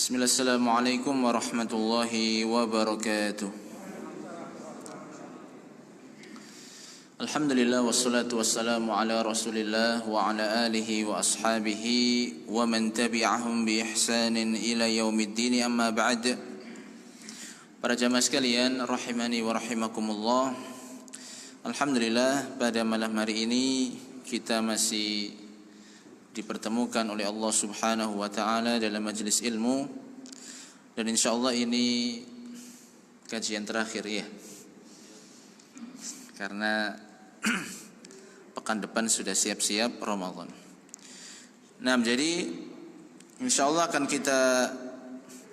Bismillahirrahmanirrahim warahmatullahi wabarakatuh. Alhamdulillah wassalatu wassalamu ala Rasulillah wa ala alihi wa ashabihi wa man tabi'ahum bi ihsanin ila yaumiddin, amma ba'd. Para jamaah sekalian rahimani wa rahimakumullah. Alhamdulillah pada malam hari ini kita masih dipertemukan oleh Allah Subhanahu wa taala dalam majelis ilmu, dan insyaallah ini kajian terakhir ya. Karena pekan depan sudah siap-siap Ramadan. Nah, jadi insyaallah akan kita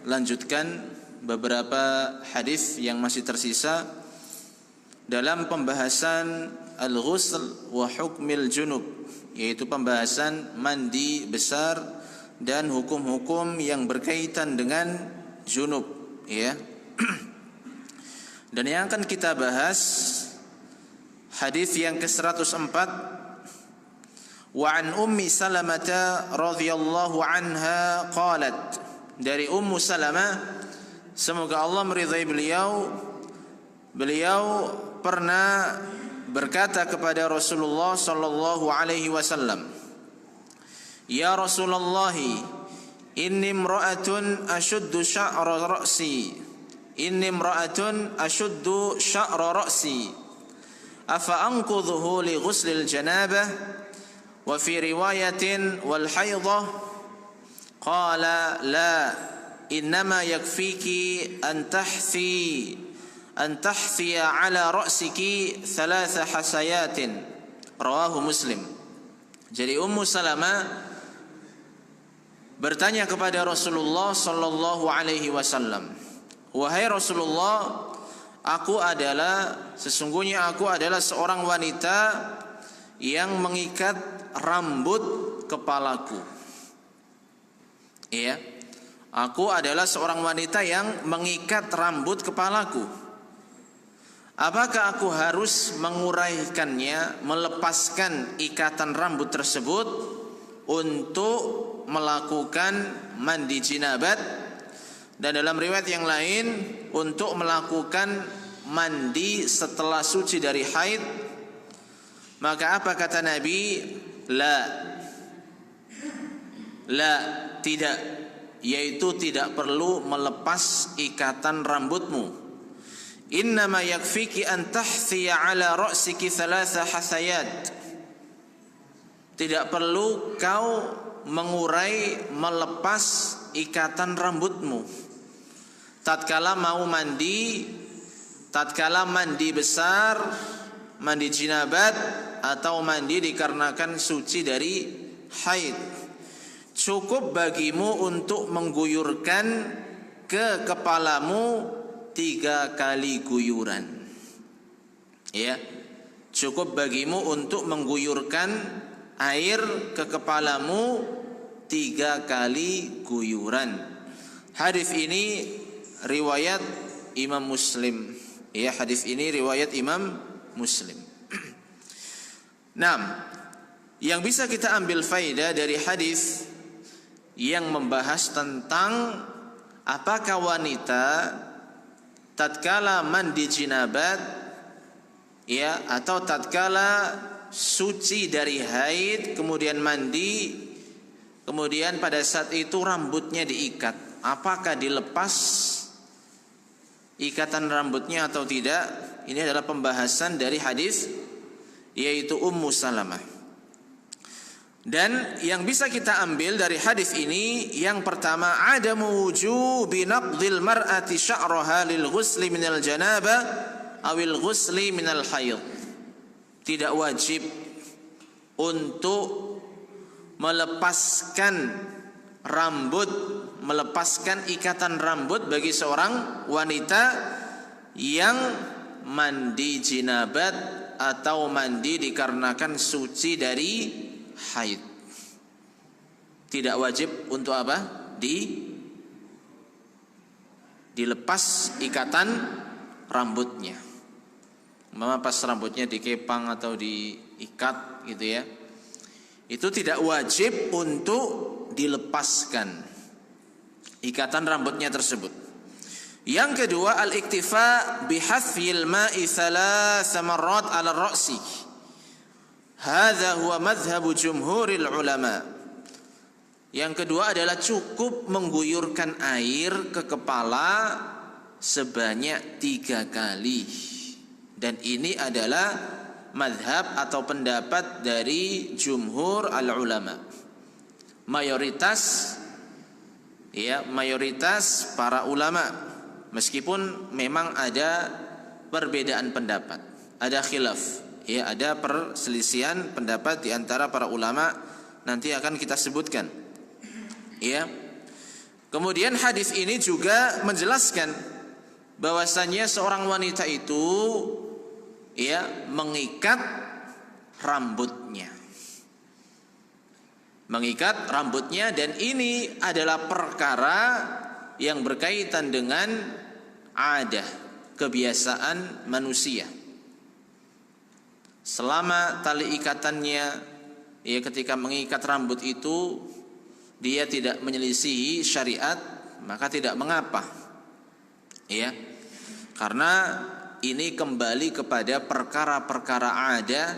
lanjutkan beberapa hadis yang masih tersisa dalam pembahasan al-ghusl wa hukmil junub, yaitu pembahasan mandi besar dan hukum-hukum yang berkaitan dengan junub ya. Dan yang akan kita bahas hadis yang ke-104, wa an Ummi Salamah radhiyallahu anha qalat, dari Ummu Salamah semoga Allah meridhai beliau pernah berkata kepada Rasulullah sallallahu alaihi wasallam, ya Rasulullah, inni imra'atun ashuddu sya'ra ra'si afa anqudhuhu li ghuslil janabah wa fi riwayatin wal haidhah, qala la innama yakfiki an tahfiya ala ra'siki thalatha hasayatin, rawahu Muslim. Jadi Ummu Salamah bertanya kepada Rasulullah sallallahu alaihi wasallam, wahai Rasulullah, sesungguhnya aku adalah seorang wanita yang mengikat rambut kepalaku. Iya, aku adalah seorang wanita yang mengikat rambut kepalaku. Apakah aku harus menguraikannya, melepaskan ikatan rambut tersebut untuk melakukan mandi jinabat, dan dalam riwayat yang lain untuk melakukan mandi setelah suci dari haid? Maka apa kata Nabi? La, tidak, yaitu tidak perlu melepas ikatan rambutmu. Innama yakfiki an tahfiya ala ra'siki thalatha hasayat. Tidak perlu kau mengurai, melepas ikatan rambutmu tatkala mau mandi, tatkala mandi besar, mandi jinabat, atau mandi dikarenakan suci dari haid. Cukup bagimu untuk mengguyurkan ke kepalamu 3 kali guyuran. Ya, cukup bagimu untuk mengguyurkan air ke kepalamu 3 kali guyuran. Hadis ini riwayat Imam Muslim. Ya, hadis ini riwayat Imam Muslim. Nah, yang bisa kita ambil faedah dari hadis yang membahas tentang apakah wanita tatkala mandi jinabat ya, atau tatkala suci dari haid kemudian mandi, kemudian pada saat itu rambutnya diikat, apakah dilepas ikatan rambutnya atau tidak? Ini adalah pembahasan dari hadis yaitu Ummu Salamah. Dan yang bisa kita ambil dari hadis ini, yang pertama, adamu wujubi naqdil mar'ati sya'raha lil ghusli minal janabah awil ghusli minal haid. Tidak wajib untuk melepaskan rambut, melepaskan ikatan rambut bagi seorang wanita yang mandi jinabat atau mandi dikarenakan suci dari haid. Tidak wajib untuk apa? Dilepas ikatan rambutnya. Pas rambutnya dikepang atau diikat gitu ya, itu tidak wajib untuk dilepaskan. ikatan rambutnya tersebut. Yang kedua, al-iktifa bihathfil ma'i thalatha marrat 'ala ar-ra'si. Hadza huwa madhhabu jumhuril ulama. Yang kedua adalah cukup mengguyurkan air ke kepala sebanyak 3 kali. Dan ini adalah madhab atau pendapat dari jumhur al-ulama. Mayoritas para ulama, meskipun memang ada perbedaan pendapat, ada khilaf, ada perselisihan pendapat di antara para ulama, nanti akan kita sebutkan. Kemudian hadis ini juga menjelaskan bahwasannya seorang wanita itu mengikat rambutnya. Mengikat rambutnya, dan ini adalah perkara yang berkaitan dengan adah, kebiasaan manusia. Selama tali ikatannya, ketika mengikat rambut itu dia tidak menyelisihi syariat, maka tidak mengapa. Karena ini kembali kepada perkara-perkara adah,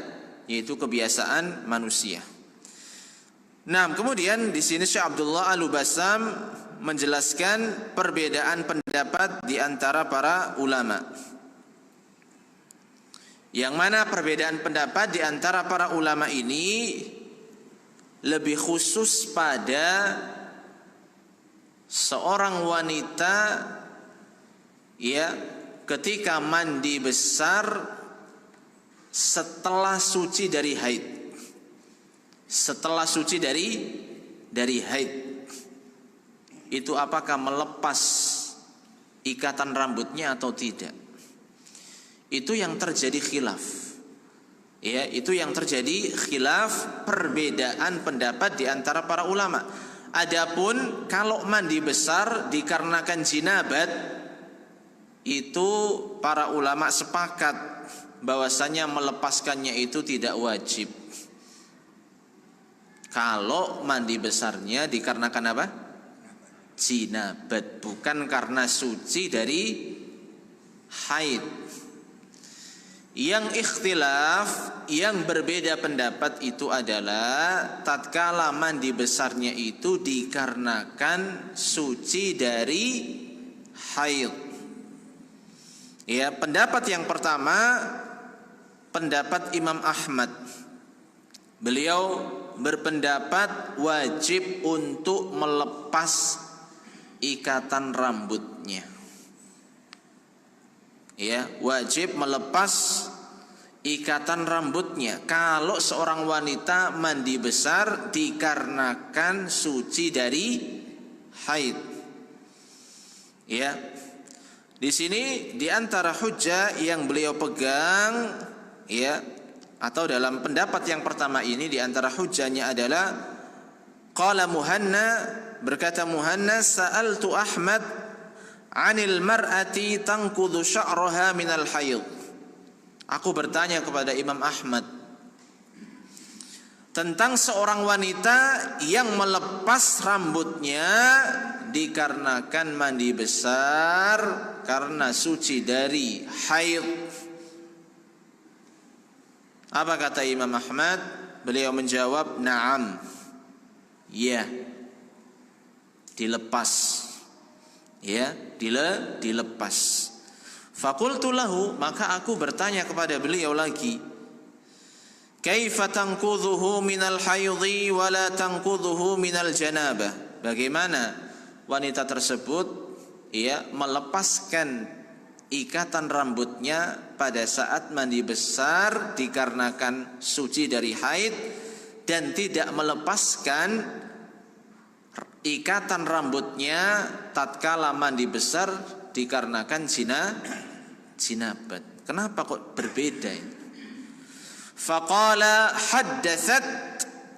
yaitu kebiasaan manusia. Nah, kemudian di sini Syekh Abdullah Al-Bassam menjelaskan perbedaan pendapat di antara para ulama. Yang mana perbedaan pendapat di antara para ulama ini lebih khusus pada seorang wanita ketika mandi besar setelah suci dari haid. Setelah suci dari haid, itu apakah melepas ikatan rambutnya atau tidak? Itu yang terjadi khilaf. Itu yang terjadi khilaf, perbedaan pendapat di antara para ulama. Adapun kalau mandi besar dikarenakan jinabat, itu para ulama sepakat bahwasanya melepaskannya itu tidak wajib. Kalau mandi besarnya dikarenakan apa? Jinabat, bukan karena suci dari haid. Yang ikhtilaf, yang berbeda pendapat itu adalah tatkala mandi besarnya itu dikarenakan suci dari haid. Pendapat yang pertama, pendapat Imam Ahmad. Beliau berpendapat wajib untuk melepas ikatan rambutnya. Wajib melepas ikatan rambutnya kalau seorang wanita mandi besar dikarenakan suci dari haid. Di sini di antara hujjah yang beliau pegang, atau dalam pendapat yang pertama ini di antara hujjahnya adalah qala Muhanna, berkata Muhanna, sa'altu Ahmad 'anil mar'ati tanqudhu sya'raha minal haid. Aku bertanya kepada Imam Ahmad tentang seorang wanita yang melepas rambutnya dikarenakan mandi besar karena suci dari haid. Apa kata Imam Ahmad? Beliau menjawab, na'am, dilepas. Dilepas. Faqultu lahu, maka aku bertanya kepada beliau lagi, kaifa tanqudhuhu minal haidhi wa la tanqudhuhu minal janabah? Bagaimana wanita tersebut melepaskan ikatan rambutnya pada saat mandi besar dikarenakan suci dari haid, dan tidak melepaskan ikatan rambutnya tatkala mandi besar dikarenakan jinabat. Kenapa kok berbeda ini? Faqala haddathat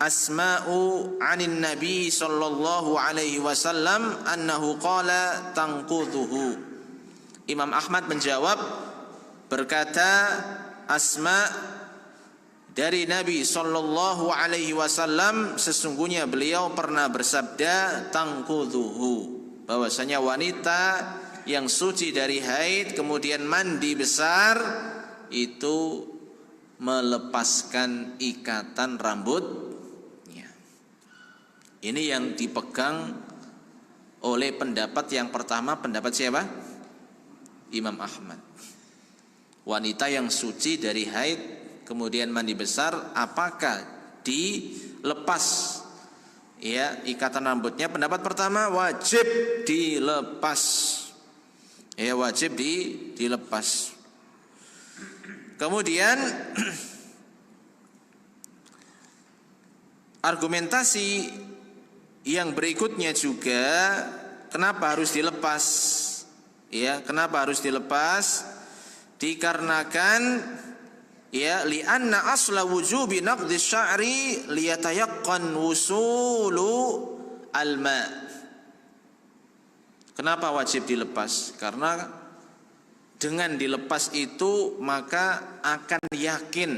Asma'u 'anin Nabi sallallahu alaihi wasallam annahu qala tanqudhuhu. Imam Ahmad menjawab, berkata Asma dari Nabi sallallahu alaihi wasallam, sesungguhnya beliau pernah bersabda tanqudhuhu, bahwasanya wanita yang suci dari haid kemudian mandi besar itu melepaskan ikatan rambutnya. Ini yang dipegang oleh pendapat yang pertama, pendapat siapa? Imam Ahmad. Wanita yang suci dari haid kemudian mandi besar, apakah dilepas ya ikatan rambutnya? Pendapat pertama, wajib dilepas. Ya, wajib dilepas. Kemudian argumentasi yang berikutnya juga, kenapa harus dilepas? Ya, kenapa harus dilepas? Dikarenakan ya li'anna asla wujubi naqdi sya'ri liyatayaqqan wusulu alma. Kenapa wajib dilepas? Karena dengan dilepas itu maka akan yakin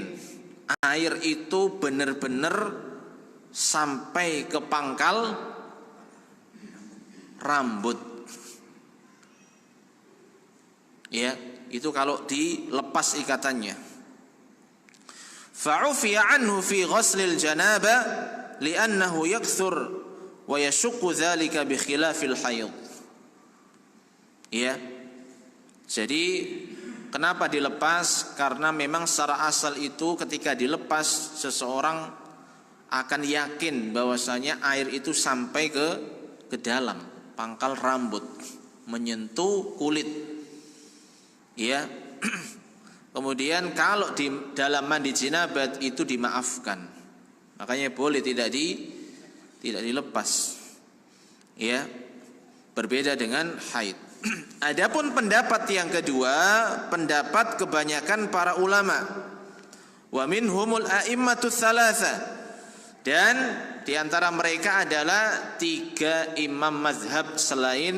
air itu benar-benar sampai ke pangkal rambut. Ya, itu kalau dilepas ikatannya. Fa'ufiya anhu fi ghuslil janaba li'annahu yakthur wa yashukku dhalika bi khilafil haid. Ya. Jadi kenapa dilepas? Karena memang secara asal itu ketika dilepas seseorang akan yakin bahwasanya air itu sampai ke dalam pangkal rambut, menyentuh kulit. Ya. Kemudian kalau di dalam mandi jinabat itu dimaafkan. Makanya boleh tidak dilepas. Ya. Berbeda dengan haid. Adapun pendapat yang kedua, pendapat kebanyakan para ulama. Wa minhumul a'immatus tsalatsa. Dan di antara mereka adalah 3 imam mazhab selain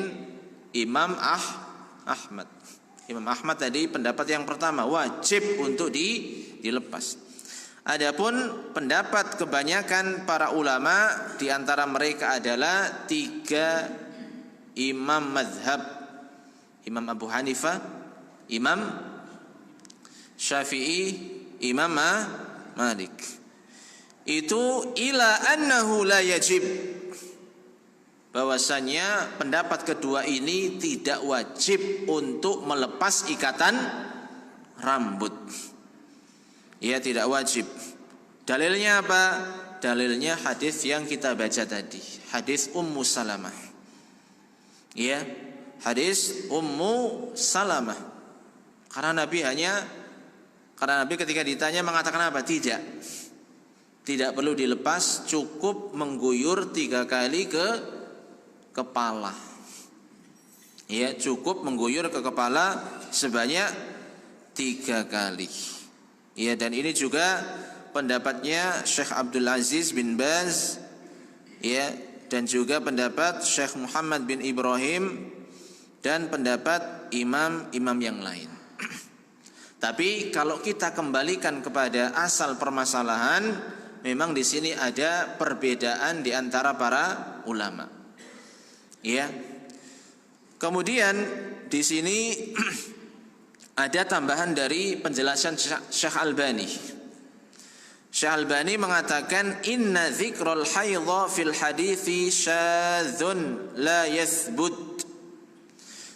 Imam Ahmad. Imam Ahmad tadi pendapat yang pertama, wajib untuk dilepas. Adapun pendapat kebanyakan para ulama di antara mereka adalah 3 imam mazhab. Imam Abu Hanifah, Imam Syafi'i, Imam Malik. Itu ila annahu la yajib, bahwasanya pendapat kedua ini tidak wajib untuk melepas ikatan rambut. Ya, tidak wajib. Dalilnya apa? Dalilnya hadis yang kita baca tadi, hadis Ummu Salamah. Ya, hadis Ummu Salamah. Karena Nabi ketika ditanya mengatakan apa? Tidak perlu dilepas, cukup mengguyur 3 kali ke kepala. Ya, cukup mengguyur ke kepala sebanyak 3 kali. Ya, dan ini juga pendapatnya Syekh Abdul Aziz bin Baz, ya, dan juga pendapat Syekh Muhammad bin Ibrahim dan pendapat imam-imam yang lain. Tapi kalau kita kembalikan kepada asal permasalahan, memang di sini ada perbedaan di antara para ulama. Ya. Kemudian di sini ada tambahan dari penjelasan Syekh Albani. Syekh Albani mengatakan inna dzikrul haidha fil hadithi syadzun la yathbut.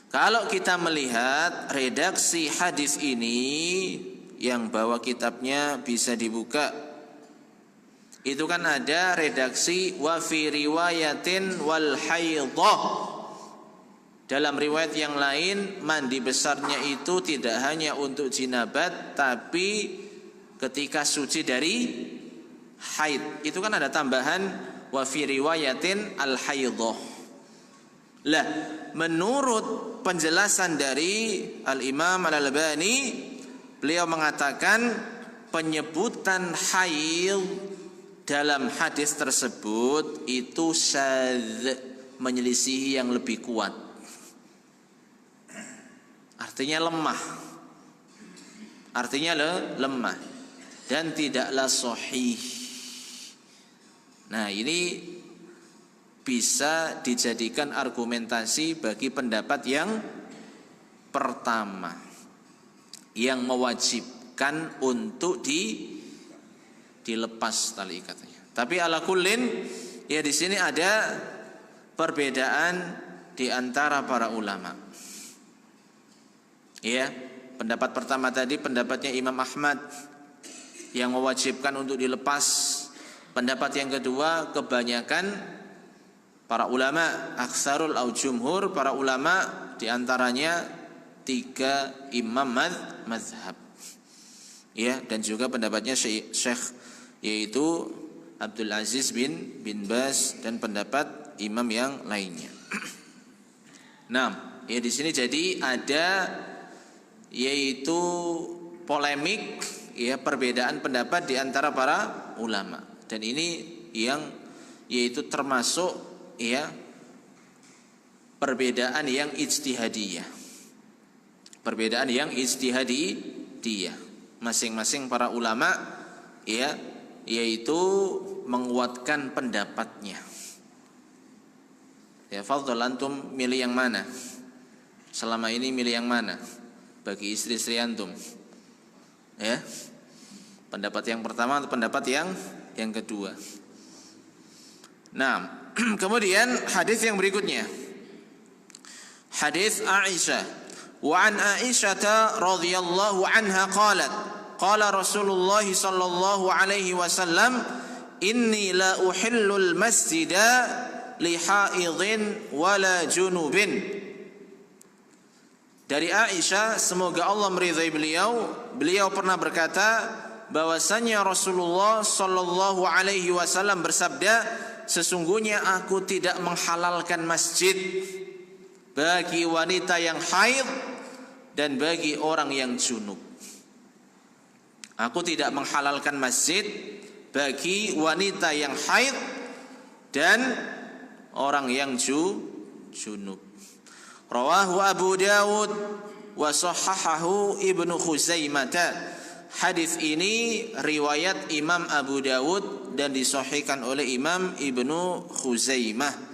Kalau kita melihat redaksi hadis ini, yang bawa kitabnya bisa dibuka. Itu kan ada redaksi wa fi riwayatin wal haidhah. Dalam riwayat yang lain, mandi besarnya itu tidak hanya untuk jinabat, tapi ketika suci dari haid. Itu kan ada tambahan wa fi riwayatin al haidhah. Lah, menurut penjelasan dari Al-Imam Al-Albani, beliau mengatakan penyebutan haid dalam hadis tersebut itu syadz, menyelisihi yang lebih kuat. Artinya lemah. Lemah dan tidaklah sahih. Nah, ini bisa dijadikan argumentasi bagi pendapat yang pertama, yang mewajibkan untuk dilepas tali ikatnya. Tapi ala kullin, ya di sini ada perbedaan di antara para ulama. Ya, pendapat pertama tadi pendapatnya Imam Ahmad yang mewajibkan untuk dilepas. Pendapat yang kedua kebanyakan para ulama, aksarul au jumhur para ulama, di antaranya 3 imam mazhab. Ya, dan juga pendapatnya Syekh yaitu Abdul Aziz bin Baz dan pendapat imam yang lainnya. Nah, ya di sini jadi ada yaitu polemik, ya perbedaan pendapat di antara para ulama, dan ini yang yaitu termasuk ya perbedaan yang ijtihadiyah. Perbedaan yang ijtihadiyah. Masing-masing para ulama ya yaitu menguatkan pendapatnya. Ya, fadhal antum milih yang mana? Selama ini milih yang mana? Bagi istri-istri antum. Ya. Pendapat yang pertama atau pendapat yang kedua? Nah, kemudian hadis yang berikutnya. Hadis Aisyah. Wa an Aisyah radhiyallahu anha qalat, qala Rasulullah sallallahu alaihi wasallam, inni la uhillul masjida li haidin wala junubin. Dari Aisyah, semoga Allah meridhai beliau pernah berkata bahwasanya Rasulullah sallallahu alaihi wasallam bersabda, sesungguhnya aku tidak menghalalkan masjid bagi wanita yang haid dan bagi orang yang junub. Aku tidak menghalalkan masjid bagi wanita yang haid dan orang yang junub. Rawahu Abu Dawud wa sahhahahu Ibnu Khuzaimah. Hadis ini riwayat Imam Abu Dawud dan disahihkan oleh Imam Ibnu Khuzaimah.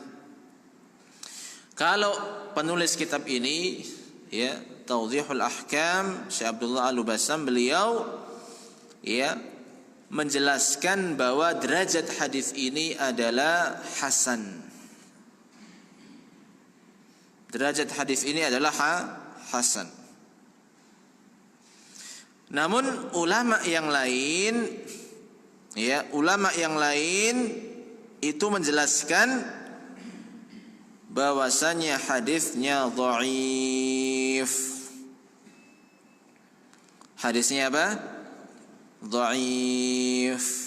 Kalau penulis kitab ini ya Tawdhihul Ahkam Syekh Abdullah Al-Bassam, beliau ya menjelaskan bahwa derajat hadis ini adalah hasan. Derajat hadis ini adalah hasan. Namun ulama yang lain itu menjelaskan bahwasanya hadisnya dhaif. Hadisnya apa? Dhaif.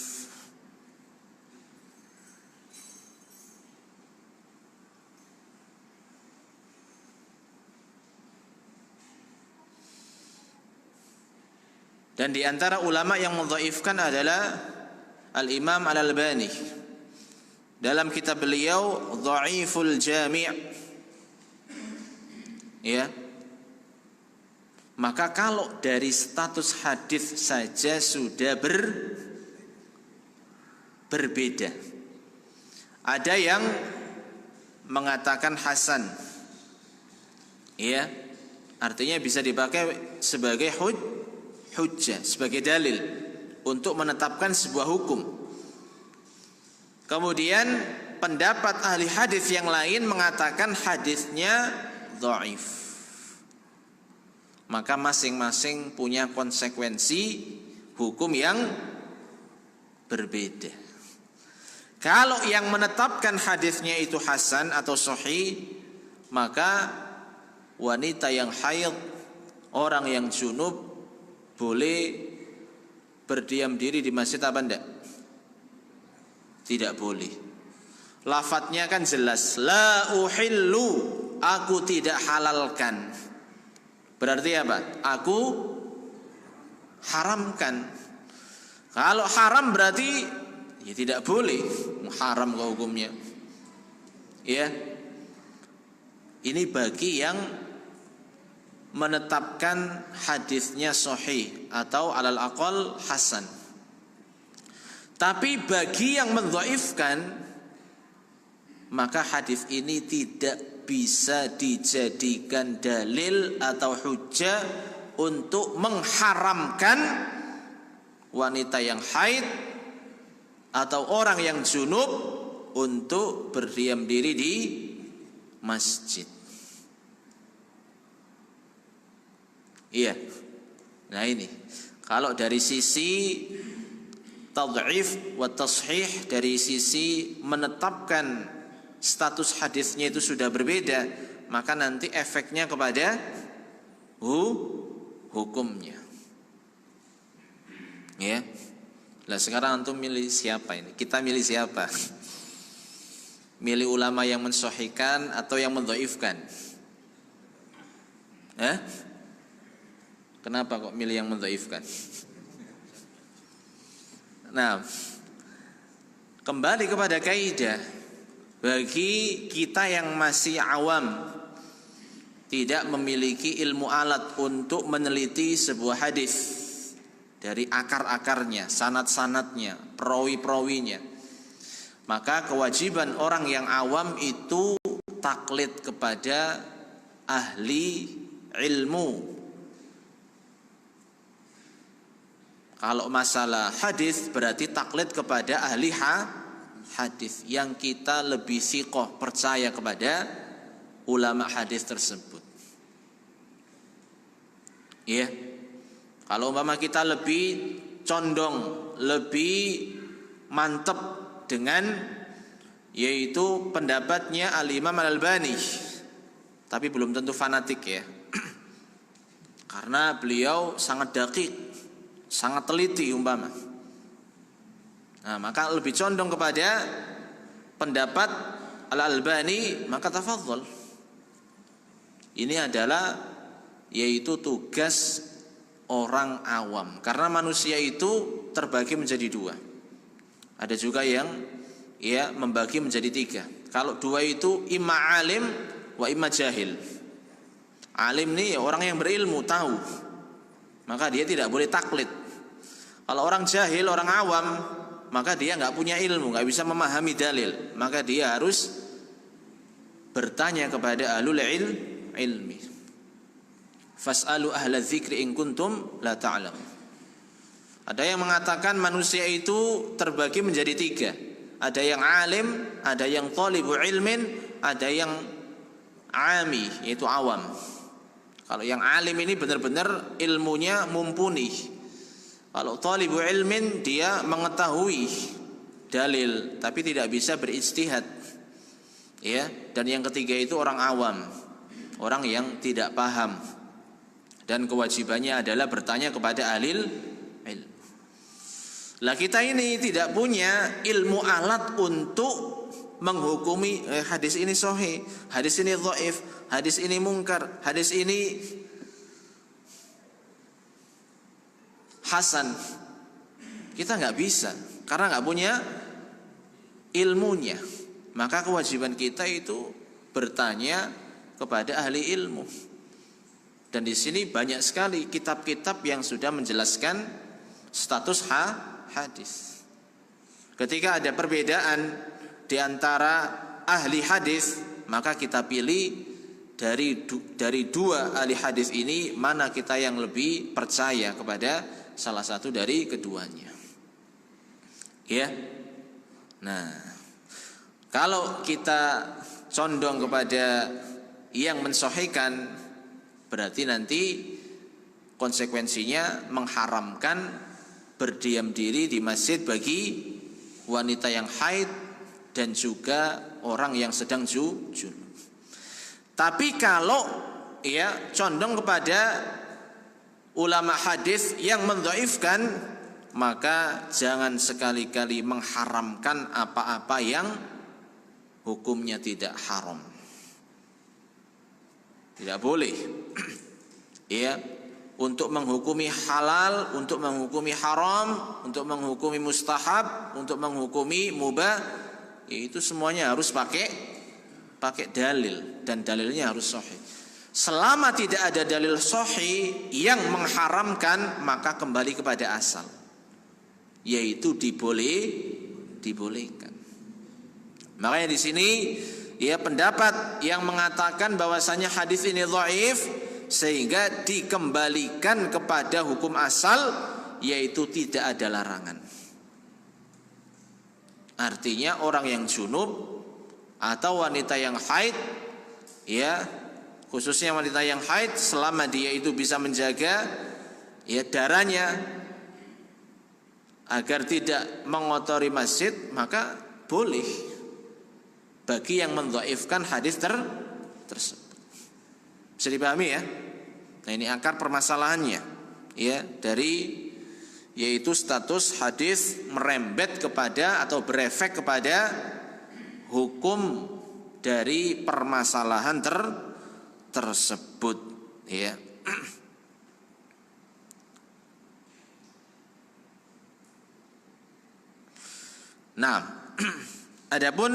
Dan di antara ulama yang mendhaifkan adalah Al-Imam Al-Albani dalam kitab beliau Dhaiful Jami'. Ya. Maka kalau dari status hadis saja sudah berbeda. Ada yang mengatakan hasan. Ya. Artinya bisa dipakai sebagai hujjah, sebagai dalil untuk menetapkan sebuah hukum. Kemudian pendapat ahli hadis yang lain mengatakan hadisnya dhaif. Maka masing-masing punya konsekuensi hukum yang berbeda. Kalau yang menetapkan hadisnya itu hasan atau sahih, maka wanita yang haid, orang yang junub boleh berdiam diri di masjid apa enggak? Tidak boleh. Lafadznya kan jelas, la uhillu, aku tidak halalkan. Berarti apa? Aku haramkan. Kalau haram berarti ya tidak boleh. Haram ke hukumnya. Ya. Ini bagi yang menetapkan hadisnya sahih atau alal aqal hasan. Tapi bagi yang mendhaifkan, maka hadis ini tidak bisa dijadikan dalil atau hujjah untuk mengharamkan wanita yang haid atau orang yang junub untuk berdiam diri di masjid. Iya. Nah ini, kalau dari sisi tad'if wa tashih, dari sisi menetapkan status hadisnya itu sudah berbeda, maka nanti efeknya kepada hukumnya. Ya. Lah sekarang antum milih siapa ini? Kita milih siapa? Milih ulama yang mensahihkan atau yang mendhaifkan? Kenapa kok milih yang mendhaifkan? Nah, kembali kepada kaidah, bagi kita yang masih awam, tidak memiliki ilmu alat untuk meneliti sebuah hadis dari akar-akarnya, sanad-sanadnya, perawi-perawinya, maka kewajiban orang yang awam itu taklid kepada ahli ilmu. Kalau masalah hadis berarti taklid kepada ahli hadis yang kita lebih thiqah, percaya kepada ulama hadis tersebut. Ya. Kalau umpama kita lebih condong, lebih mantep dengan yaitu pendapatnya Al-Imam Al-Albani, tapi belum tentu fanatik ya. Karena beliau sangat dakik, sangat teliti umpama. Nah, maka lebih condong kepada pendapat Al-Albani, maka tafadhol. Ini adalah yaitu tugas orang awam. Karena manusia itu terbagi menjadi dua. Ada juga yang membagi menjadi tiga. Kalau dua itu imma alim wa imma jahil. Alim nih orang yang berilmu, tahu, maka dia tidak boleh taklid. Kalau orang jahil, orang awam, maka dia nggak punya ilmu, nggak bisa memahami dalil, maka dia harus bertanya kepada ahlul ilmi. Fas'alu ahla dzikri in kuntum la ta'lamun. Ada yang mengatakan manusia itu terbagi menjadi tiga. Ada yang alim, ada yang thalibu ilmin, ada yang ami, yaitu awam. Kalau yang alim ini benar-benar ilmunya mumpuni. Kalau thalibu ilmin dia mengetahui dalil tapi tidak bisa berijtihad. Ya, dan yang ketiga itu orang awam, orang yang tidak paham. Dan kewajibannya adalah bertanya kepada ahli ilmu. Lah kita ini tidak punya ilmu alat untuk menghukumi hadis ini sahih, hadis ini dhaif, hadis ini mungkar, hadis ini hasan. Kita nggak bisa karena nggak punya ilmunya. Maka kewajiban kita itu bertanya kepada ahli ilmu. Dan di sini banyak sekali kitab-kitab yang sudah menjelaskan status hadis. Ketika ada perbedaan di antara ahli hadis, maka kita pilih dari dua ahli hadis ini mana kita yang lebih percaya kepada salah satu dari keduanya. Ya. Nah, kalau kita condong kepada yang mensahihkan, berarti nanti konsekuensinya mengharamkan berdiam diri di masjid bagi wanita yang haid dan juga orang yang sedang junub. Tapi kalau condong kepada ulama hadis yang mendhaifkan, maka jangan sekali-kali mengharamkan apa-apa yang hukumnya tidak haram. Tidak boleh. Untuk menghukumi halal, untuk menghukumi haram, untuk menghukumi mustahab, untuk menghukumi mubah, itu semuanya harus pakai dalil, dan dalilnya harus sahih. Selama tidak ada dalil sahih yang mengharamkan, maka kembali kepada asal, yaitu dibolehkan. Makanya di sini ya pendapat yang mengatakan bahwasanya hadis ini dhaif sehingga dikembalikan kepada hukum asal, yaitu tidak ada larangan. Artinya orang yang junub atau wanita yang haid, ya khususnya wanita yang haid, selama dia itu bisa menjaga ya darahnya agar tidak mengotori masjid, maka boleh bagi yang mendhaifkan hadis tersebut. Bisa dipahami ya? Nah, ini akar permasalahannya ya, dari yaitu status hadis merembet kepada atau berefek kepada hukum dari permasalahan tersebut ya. Nah, adapun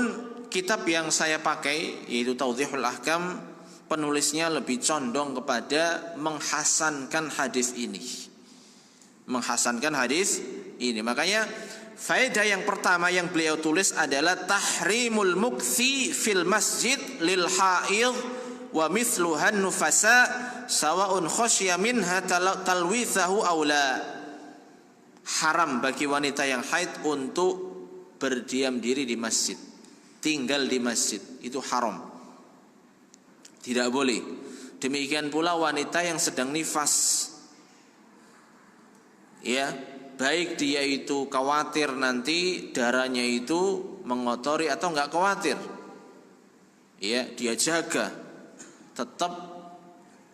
kitab yang saya pakai yaitu Tawdhihul Ahkam, penulisnya lebih condong kepada menghasankan hadis ini. Menghasankan hadis ini. Makanya faedah yang pertama yang beliau tulis adalah tahrimul mukthi fil masjid lil haid wa mithluhan nufasa sawa'un khasya minha talwithahu aw la. Haram bagi wanita yang haid untuk berdiam diri di masjid, tinggal di masjid, itu haram. Tidak boleh. Demikian pula wanita yang sedang nifas. Ya, baik dia itu khawatir nanti darahnya itu mengotori atau enggak khawatir. Ya, dia jaga, tetap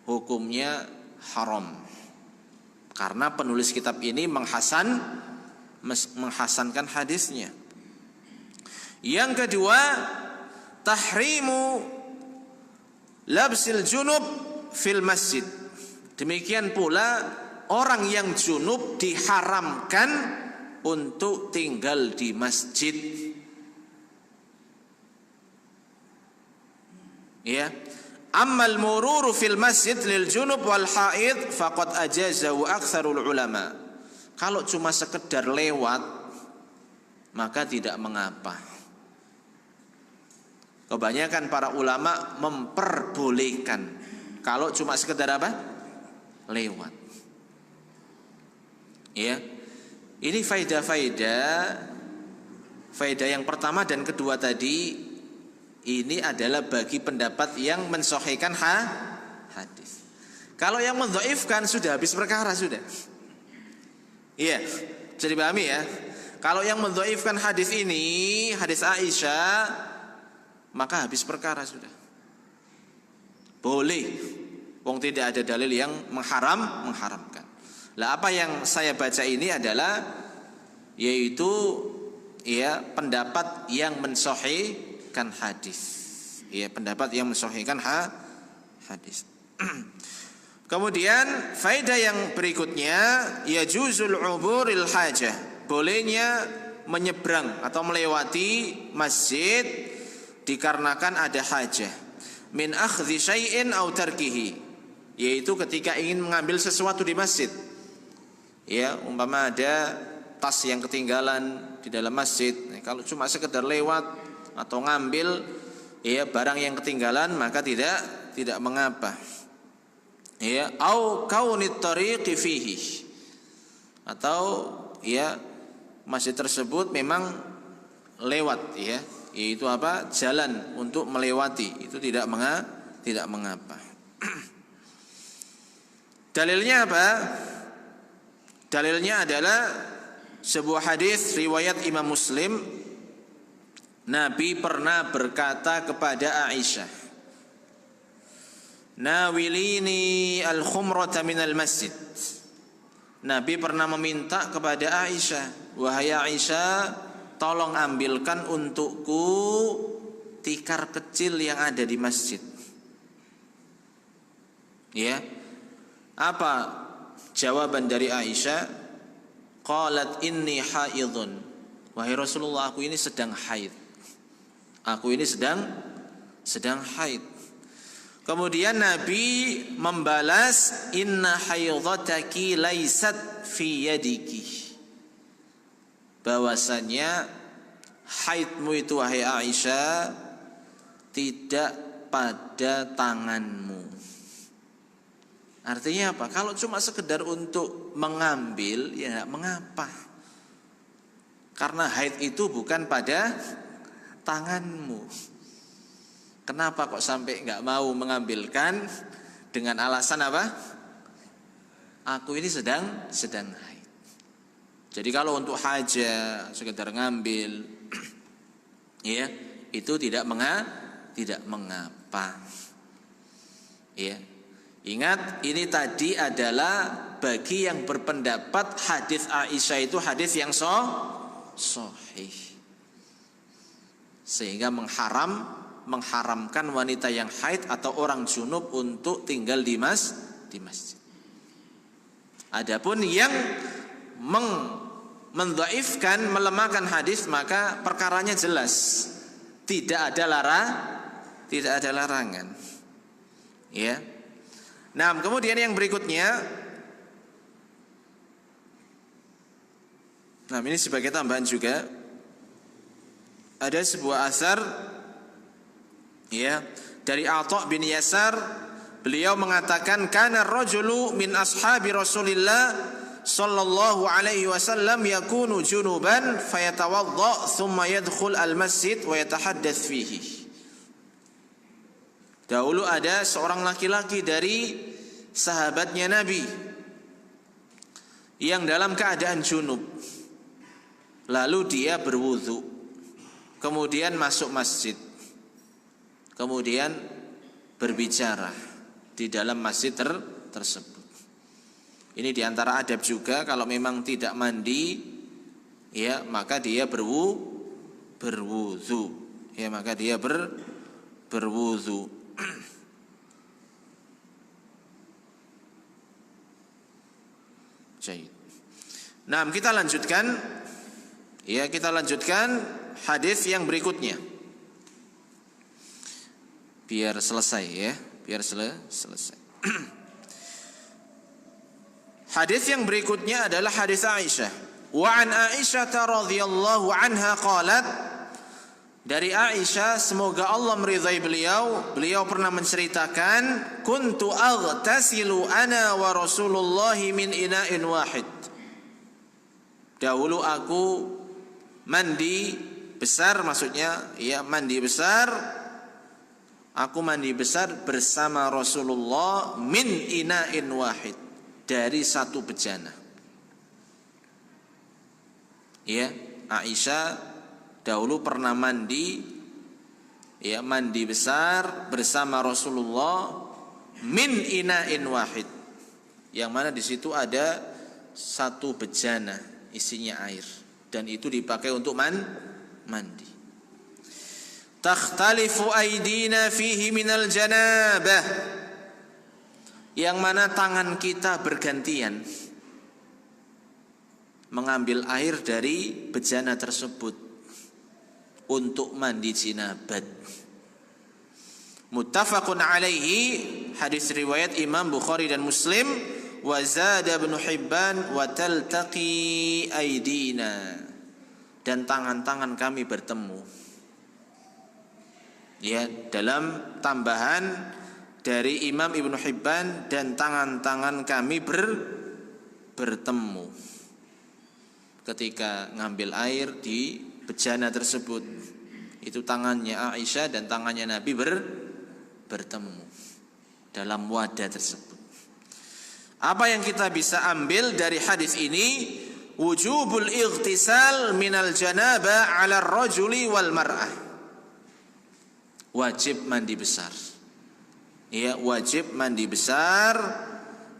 hukumnya haram. Karena penulis kitab ini menghasankan hadisnya. Yang kedua, tahrimu labsil junub fil masjid. Demikian pula orang yang junub diharamkan untuk tinggal di masjid. Ya. Ammal mururu fil masjid lil junub wal haid faqad ajazahu aktsarul ulama. Kalau cuma sekedar lewat maka tidak mengapa. Kebanyakan para ulama memperbolehkan kalau cuma sekedar apa? Lewat. Ya. Ini faedah yang pertama dan kedua tadi ini adalah bagi pendapat yang mensahihkan hadis. Kalau yang mendhaifkan sudah habis perkara sudah. Iya, bisa dipahami ya. Kalau yang mendhaifkan hadis ini, hadis Aisyah, maka habis perkara sudah. Boleh, wong tidak ada dalil yang mengharamkan. Lah apa yang saya baca ini adalah yaitu ya pendapat yang mensahihkan hadis. Ya, pendapat yang mensahihkan hadis. Kemudian faedah yang berikutnya, yajuzul uburil hajah. Bolehnya menyeberang atau melewati masjid dikarenakan ada hajah. Min akhdhi syai'in aw tarkihi, yaitu ketika ingin mengambil sesuatu di masjid. Ya, umpama ada tas yang ketinggalan di dalam masjid. Kalau cuma sekedar lewat atau ngambil ya barang yang ketinggalan maka tidak mengapa. Ya, au kaunit tariqi fihi, atau ya masjid tersebut memang lewat ya, yaitu apa? Jalan untuk melewati, itu tidak mengapa. Dalilnya apa? Dalilnya adalah sebuah hadis riwayat Imam Muslim. Nabi pernah berkata kepada Aisyah, nawilini al-khumrata minal masjid. Nabi pernah meminta kepada Aisyah, wahai Aisyah, tolong ambilkan untukku tikar kecil yang ada di masjid. Ya. Apa jawaban dari Aisyah? Qalat inni haidun. Wahai Rasulullah, aku ini sedang haid. Aku ini sedang haid. Kemudian Nabi membalas, inna haidhataki laysat fi yadiki. Bahwasanya haidmu itu wahai Aisyah tidak pada tanganmu. Artinya apa? Kalau cuma sekedar untuk mengambil, ya mengapa? Karena haid itu bukan pada tanganmu. Kenapa kok sampai nggak mau mengambilkan dengan alasan apa? Aku ini sedang haid. Jadi kalau untuk hajat sekedar ngambil, ya itu tidak mengapa. Ya. Ingat, ini tadi adalah bagi yang berpendapat hadis Aisyah itu hadis yang sahih. Sehingga mengharamkan wanita yang haid atau orang junub untuk tinggal di masjid. Adapun yang mendhaifkan, melemahkan hadis, maka perkaranya jelas. Tidak ada larangan. Ya. Nah, kemudian yang berikutnya, nah ini sebagai tambahan juga, ada sebuah asar ya dari Atha bin Yasar, beliau mengatakan kana rajulu min ashabi Rasulillah sallallahu alaihi wasallam yakunu junuban fayatawadda thumma yadkhul al-masjid wa yatahaddats fihi. Dahulu ada seorang laki-laki dari sahabatnya Nabi yang dalam keadaan junub. Lalu dia berwudu, kemudian masuk masjid, kemudian berbicara di dalam masjid tersebut. Ini diantara adab juga, kalau memang tidak mandi, ya maka dia berwudu, ya maka dia berwudu. Nah, kita lanjutkan. Ya, kita lanjutkan hadis yang berikutnya. Biar selesai ya, biar selesai. Hadis yang berikutnya adalah hadis Aisyah. Wa an Aisyah radhiyallahu anha qalat, dari Aisyah semoga Allah meridhai beliau pernah menceritakan, kuntu aghtasilu ana wa Rasulullah min ina'in wahid. Dahulu aku mandi besar, maksudnya ya mandi besar. Aku mandi besar bersama Rasulullah min ina'in wahid, dari satu bejana. Ya, Aisyah dahulu pernah mandi, ya mandi besar bersama Rasulullah min ina'in wahid, yang mana di situ ada satu bejana isinya air, dan itu dipakai untuk mandi. Takhtalifu aidina fihi minal janabah, yang mana tangan kita bergantian mengambil air dari bejana tersebut untuk mandi jinabat. Muttafaqun alaihi, hadis riwayat Imam Bukhari dan Muslim. Wa zada Ibnu Hibban wa taltaqi aidina, dan tangan-tangan kami bertemu. Ya, dalam tambahan dari Imam Ibnu Hibban, dan tangan-tangan kami bertemu ketika ngambil air di bejana tersebut. Itu tangannya Aisyah dan tangannya Nabi bertemu dalam wadah tersebut. Apa yang kita bisa ambil dari hadis ini? Wujubul ightisal minal janabah 'ala ar-rajuli wal mar'ah. Wajib mandi besar. Ya, wajib mandi besar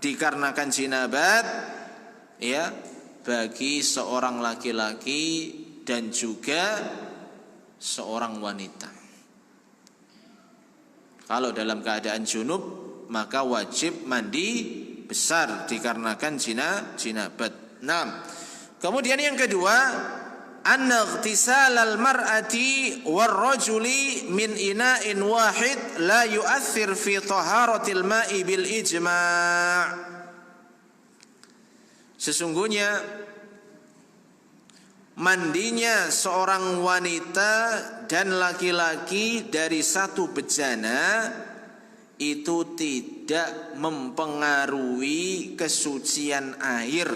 dikarenakan jinabat, ya, bagi seorang laki-laki dan juga seorang wanita. Kalau dalam keadaan junub, maka wajib mandi besar dikarenakan jinabat. Nah, kemudian yang kedua, anna ightisalal mar'ati war-rajuli min ina'in wahid la yu'athir fi taharatil ma'i bil ijma'. Sesungguhnya mandinya seorang wanita dan laki-laki dari satu bejana itu tidak mempengaruhi kesucian air.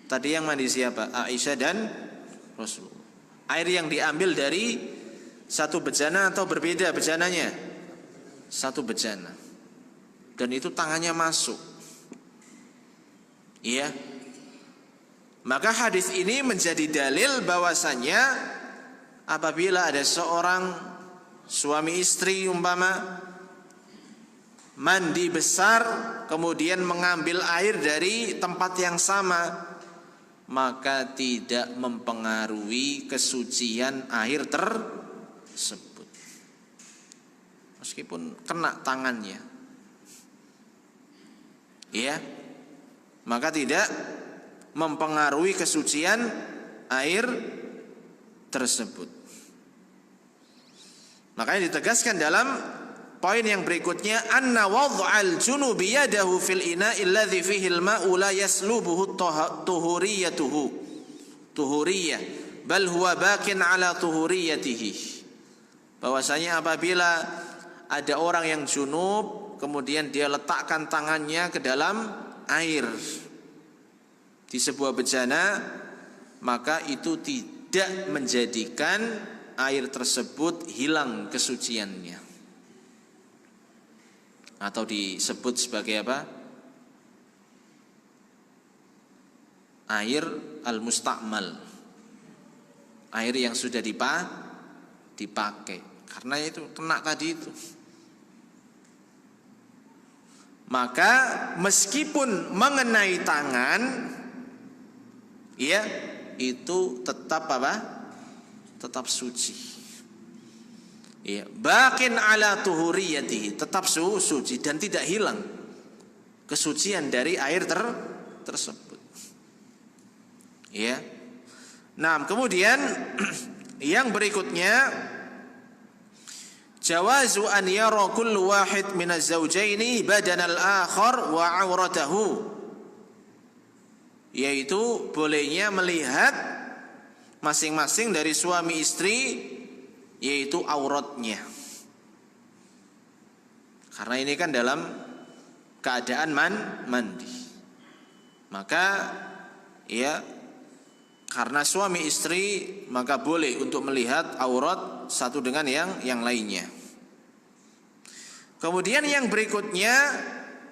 Tadi yang mandi siapa? Aisyah dan Rasulullah. Air yang diambil dari satu bejana atau berbeda bejananya? Satu bejana. Dan itu tangannya masuk. Iya. Maka hadis ini menjadi dalil bahwasannya apabila ada seorang suami istri umpama mandi besar kemudian mengambil air dari tempat yang sama, maka tidak mempengaruhi kesucian air tersebut meskipun kena tangannya. Ya, maka tidak mempengaruhi kesucian air tersebut. Makanya ditegaskan dalam poin yang berikutnya, anna wad'al junubi yadahu fil ina'i alladhi fihi al-ma'u la yaslubuhu tuhuriyah bal huwa bakin ala tuhuriyatihi. Bahwasanya apabila ada orang yang junub kemudian dia letakkan tangannya ke dalam air di sebuah bejana, maka itu tidak menjadikan air tersebut hilang kesuciannya, atau disebut sebagai apa? Air al-musta'mal, air yang sudah dipakai, karena itu kena tadi itu. Maka meskipun mengenai tangan, ya, itu tetap apa? Tetap suci. Ya, bakin ala tuhuriyatihi, tetap suci dan tidak hilang kesucian dari air tersebut. Ya. Nah, kemudian yang berikutnya, jawazu an yara kullu wahid min az-zawjaini badanal akhar wa auratahu, yaitu bolehnya melihat masing-masing dari suami istri yaitu auratnya. Karena ini kan dalam keadaan mandi. Maka ya, karena suami istri maka boleh untuk melihat aurat satu dengan yang lainnya. Kemudian yang berikutnya,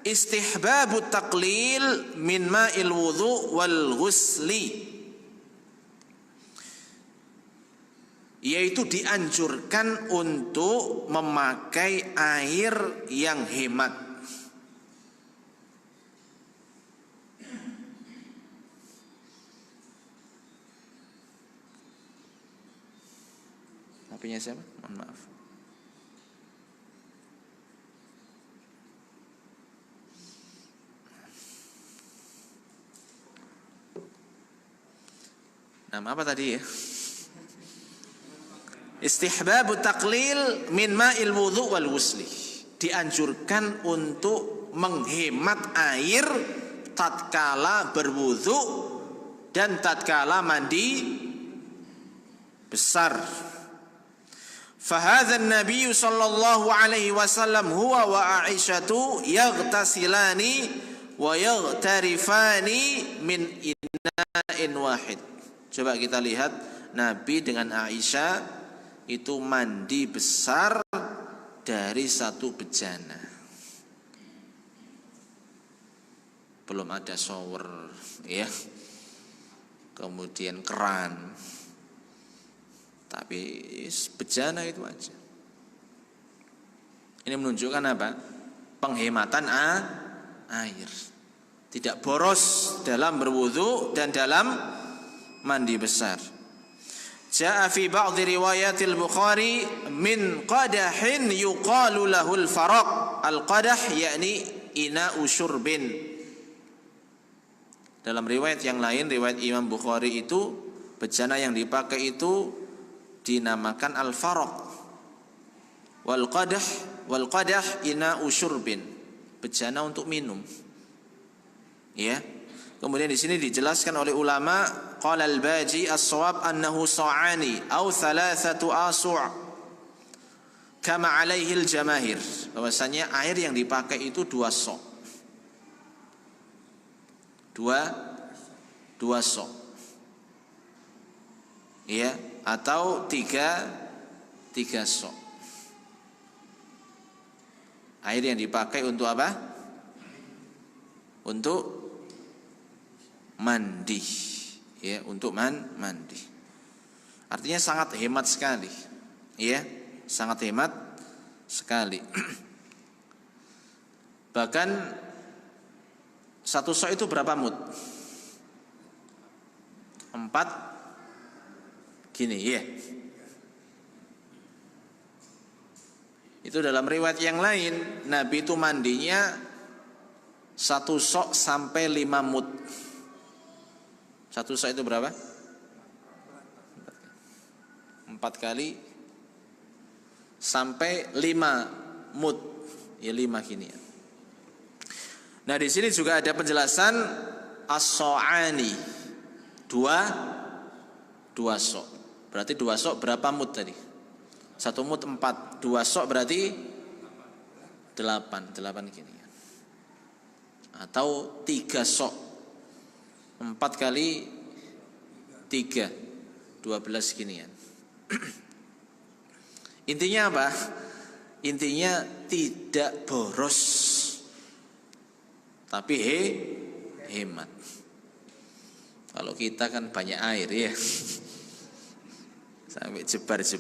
istihbabut taqlil min ma'il wudhu wal ghusli, yaitu dianjurkan untuk memakai air yang hemat. HP-nya siapa? Mohon maaf. Nama apa tadi ya? Istihbabu taqlil min ma'il wudhu wal ghusli, dianjurkan untuk menghemat air tatkala berwudhu dan tatkala mandi besar. Fahadha an-nabiy sallallahu alaihi wasallam huwa wa Aisyatu yaghtasilani wa yaghtarifani min ina'in wahid. Coba kita lihat, Nabi dengan Aisyah itu mandi besar dari satu bejana. Belum ada shower, ya, kemudian keran, tapi bejana itu aja. Ini menunjukkan apa? Penghematan air, tidak boros dalam berwudu dan dalam mandi besar. Jaa fi ba'd riwayatil Bukhari min qadahin yuqalu lahul faraq. Al-qadah yakni ina'u syurbin. Dalam riwayat yang lain, riwayat Imam Bukhari, itu bejana yang dipakai itu dinamakan al-faraq. Wal qadah ina'u syurbin, bejana untuk minum. Ya. Kemudian di sini dijelaskan oleh ulama, qala al-Baji as-shawab annahu sa'ani aw thalathatu asu' kama alaihi al-jamahir. Bahwasanya air yang dipakai itu 2 sok. Dua sok. Ya, atau 3 sok. Air yang dipakai untuk apa? Untuk mandi, ya, untuk mandi. Artinya sangat hemat sekali, ya, sangat hemat sekali. Bahkan 1 sok itu berapa mud? 4 gini, ya. Itu dalam riwayat yang lain, Nabi itu mandinya 1 sok sampai 5 mud. 1 sok itu berapa? 4 kali sampai 5 mud. Ya 5 gini ya. Nah, di sini juga ada penjelasan as-sa'ani. 2 sok. Berarti 2 sok berapa mud tadi? 1 mud 4, 2 sok berarti 8 gini ya. Atau 3 sok, 4 kali 3, 12 gini ya. Intinya apa? Intinya tidak boros, tapi hemat. Kalau kita kan banyak air ya, sampai jebar itu.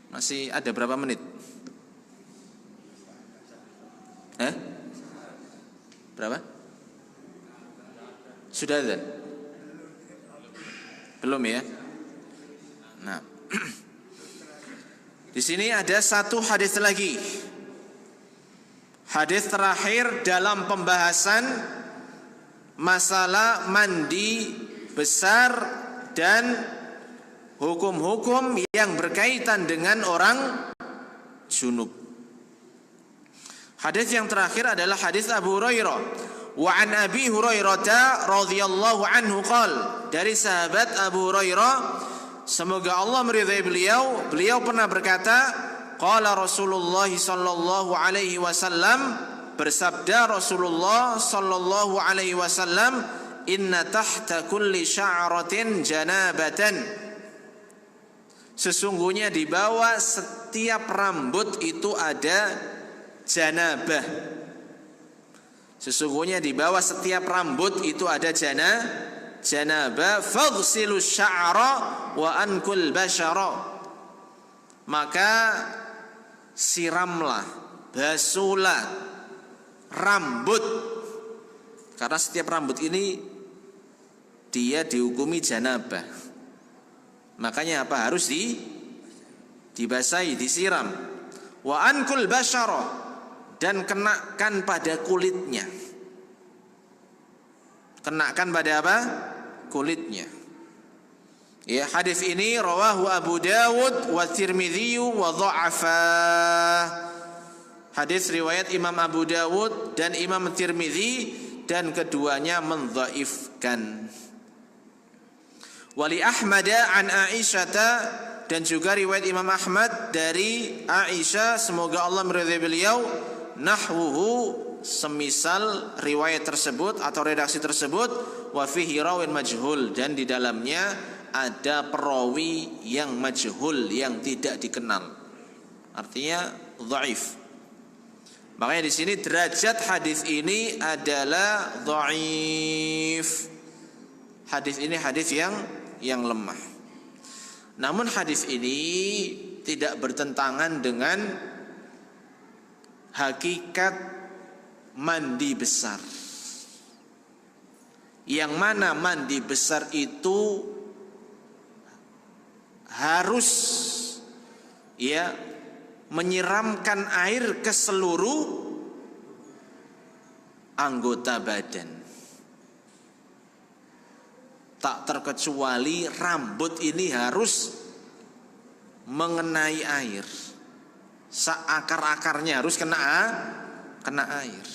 Masih ada berapa menit? Berapa? Sudah ada? Belum ya? Nah, di sini ada 1 hadis lagi. Hadis terakhir dalam pembahasan masalah mandi besar dan hukum-hukum yang berkaitan dengan orang junub. Hadis yang terakhir adalah hadis Abu Hurairah. Wa an Abi Hurairah radhiyallahu anhu qala, dari sahabat Abu Hurairah, semoga Allah meridai beliau pernah berkata, qala Rasulullah sallallahu alaihi wasallam, bersabda Rasulullah sallallahu alaihi wasallam, inna tahta kulli sya'ratin janabatan, sesungguhnya di bawah setiap rambut itu ada janabah. Sesungguhnya di bawah setiap rambut itu ada janabah. Faghsilu sya'ra wa ankul basyara, maka siramlah, basuhlah rambut, karena setiap rambut ini dia dihukumi janabah. Makanya apa? Harus dibasahi, disiram. Wa ankul basyara, dan kenakan pada kulitnya. Kenakan pada apa? Kulitnya. Ya, hadis ini rawahu Abu Dawud wa Tirmidzi wa dha'afa. Hadis riwayat Imam Abu Dawud dan Imam Tirmidzi, dan keduanya mendhaifkan. Wali Ahmad an Aisyah, dan juga riwayat Imam Ahmad dari Aisyah, semoga Allah meridai beliau, nahwuhu, semisal riwayat tersebut atau redaksi tersebut, wa fihi rawin majhul, dan di dalamnya ada perawi yang majhul, yang tidak dikenal, artinya dhaif. Makanya di sini derajat hadis ini adalah dhaif. Hadis ini hadis yang lemah. Namun hadis ini tidak bertentangan dengan hakikat mandi besar, yang mana mandi besar itu harus ya menyiramkan air ke seluruh anggota badan, tak terkecuali rambut ini harus mengenai air. Seakar-akarnya harus kena air.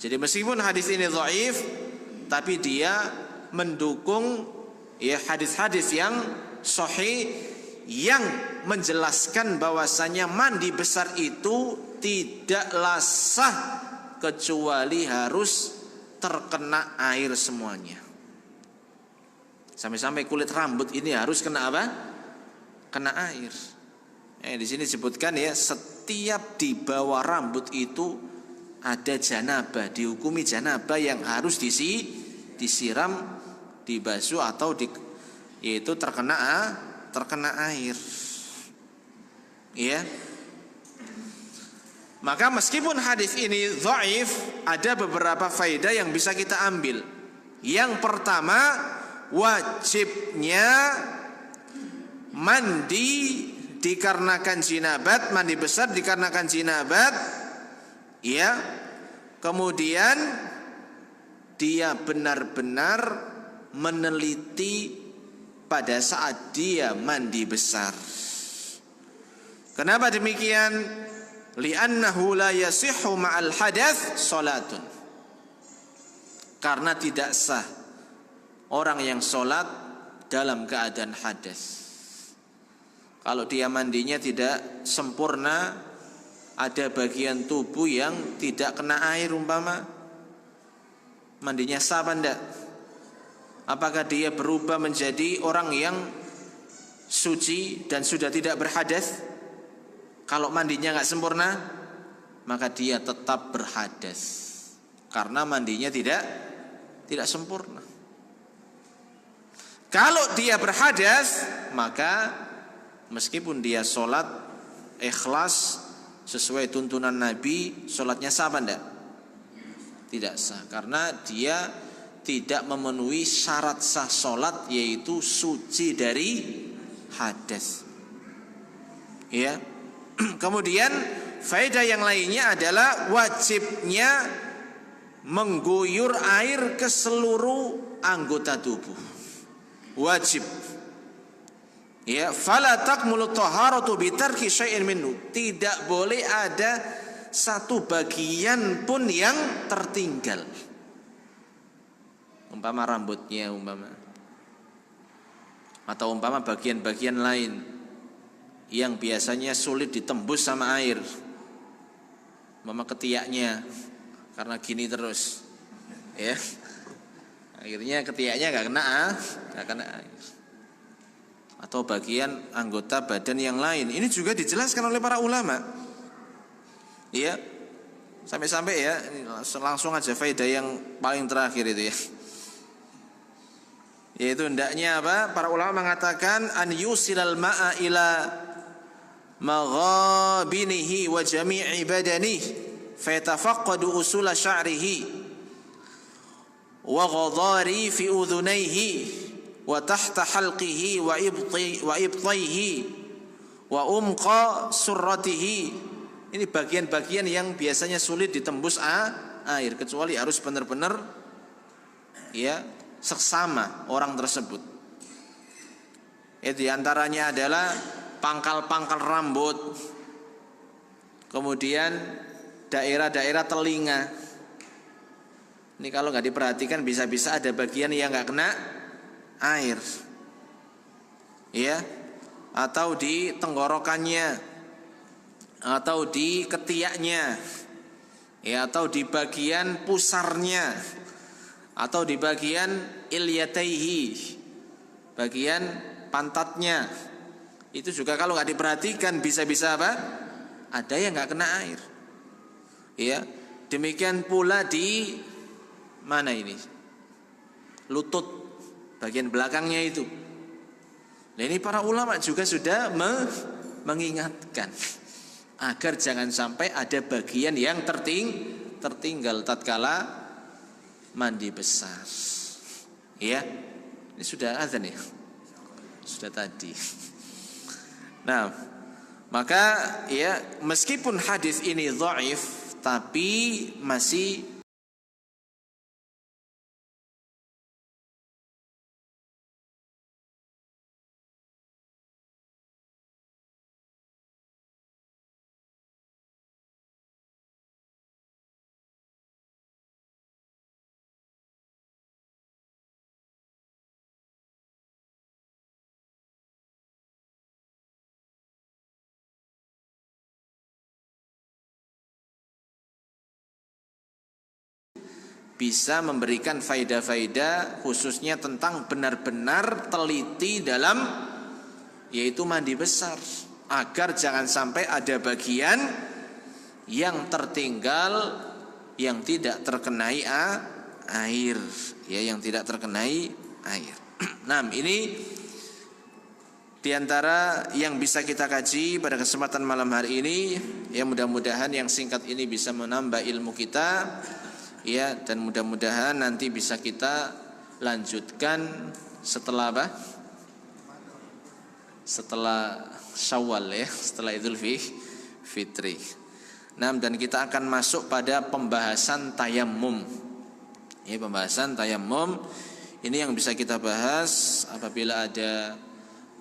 Jadi meskipun hadis ini dhaif, tapi dia mendukung ya hadis-hadis yang sahih yang menjelaskan bahwasanya mandi besar itu tidaklah sah kecuali harus terkena air semuanya. Sampai-sampai kulit rambut ini harus kena apa? Kena air. Di sini disebutkan ya, setiap di bawah rambut itu ada janabah, dihukumi janabah yang harus disiram, dibasuh atau yaitu terkena air. Ya. Maka meskipun hadis ini dhaif, ada beberapa faedah yang bisa kita ambil. Yang pertama, wajibnya mandi dikarenakan jinabat, mandi besar dikarenakan jinabat, ya. Kemudian dia benar-benar meneliti pada saat dia mandi besar. Kenapa demikian? Li'annahu la yasihhu ma'al hadath salatun. Karena tidak sah orang yang sholat dalam keadaan hadas. Kalau dia mandinya tidak sempurna, ada bagian tubuh yang tidak kena air umpama, mandinya sah apa enggak? Apakah dia berubah menjadi orang yang suci dan sudah tidak berhadas? Kalau mandinya enggak sempurna, maka dia tetap berhadas karena mandinya tidak sempurna. Kalau dia berhadas, maka meskipun dia sholat ikhlas sesuai tuntunan Nabi, sholatnya sah apa enggak? Tidak sah, karena dia tidak memenuhi syarat sah sholat, yaitu suci dari hadas. Ya. Kemudian faedah yang lainnya adalah wajibnya mengguyur air ke seluruh anggota tubuh. Wajib. Ya, fala taqmulu taharatu bi tarki syai'in minhu. Tidak boleh ada satu bagian pun yang tertinggal. Umpama rambutnya atau umpama bagian-bagian lain yang biasanya sulit ditembus sama air, umpama ketiaknya, karena gini terus, ya, akhirnya ketiaknya nggak kena air. Atau bagian anggota badan yang lain, ini juga dijelaskan oleh para ulama, ya, sampai-sampai ya, langsung aja faedah yang paling terakhir itu ya. Yaitu hendaknya apa? Para ulama mengatakan an yusilal ma'a ila maghabinihi wa jami'i badanihi fayatafaqqadu usula sya'rihi wa ghadari fi udhunayhi wa tahta halqihi wa ibtayhi wa umqa surratihi. Ini bagian-bagian yang biasanya sulit ditembus air, kecuali harus benar-benar ya seksama orang tersebut. Di antaranya adalah pangkal-pangkal rambut, kemudian daerah-daerah telinga. Ini kalau nggak diperhatikan bisa-bisa ada bagian yang nggak kena air, ya, atau di tenggorokannya, atau di ketiaknya, ya, atau di bagian pusarnya, atau di bagian ilyataihi, bagian pantatnya. Itu juga kalau nggak diperhatikan bisa-bisa apa? Ada yang nggak kena air. Ya, demikian pula di mana ini? Lutut, bagian belakangnya itu. Nah, ini para ulama juga sudah mengingatkan agar jangan sampai ada bagian yang tertinggal tatkala mandi besar. Ya, ini sudah azan ya, sudah tadi. Nah, maka ya meskipun hadis ini dhaif, tapi masih bisa memberikan faedah-faedah khususnya tentang benar-benar teliti dalam yaitu mandi besar, agar jangan sampai ada bagian yang tertinggal yang tidak terkenai air, ya, yang tidak terkenai air. Nah, ini diantara yang bisa kita kaji pada kesempatan malam hari ini. Ya, mudah-mudahan yang singkat ini bisa menambah ilmu kita, ya, dan mudah-mudahan nanti bisa kita lanjutkan setelah apa? Setelah Syawal, ya, setelah Idul Fitri. Nah, dan kita akan masuk pada pembahasan tayammum. Ya, pembahasan tayammum ini yang bisa kita bahas. Apabila ada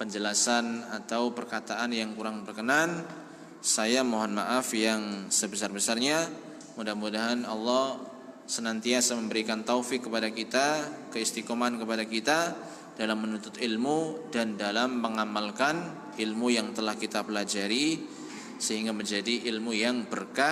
penjelasan atau perkataan yang kurang berkenan, saya mohon maaf yang sebesar-besarnya. Mudah-mudahan Allah senantiasa memberikan taufik kepada kita, keistiqomahan kepada kita dalam menuntut ilmu dan dalam mengamalkan ilmu yang telah kita pelajari, sehingga menjadi ilmu yang berkah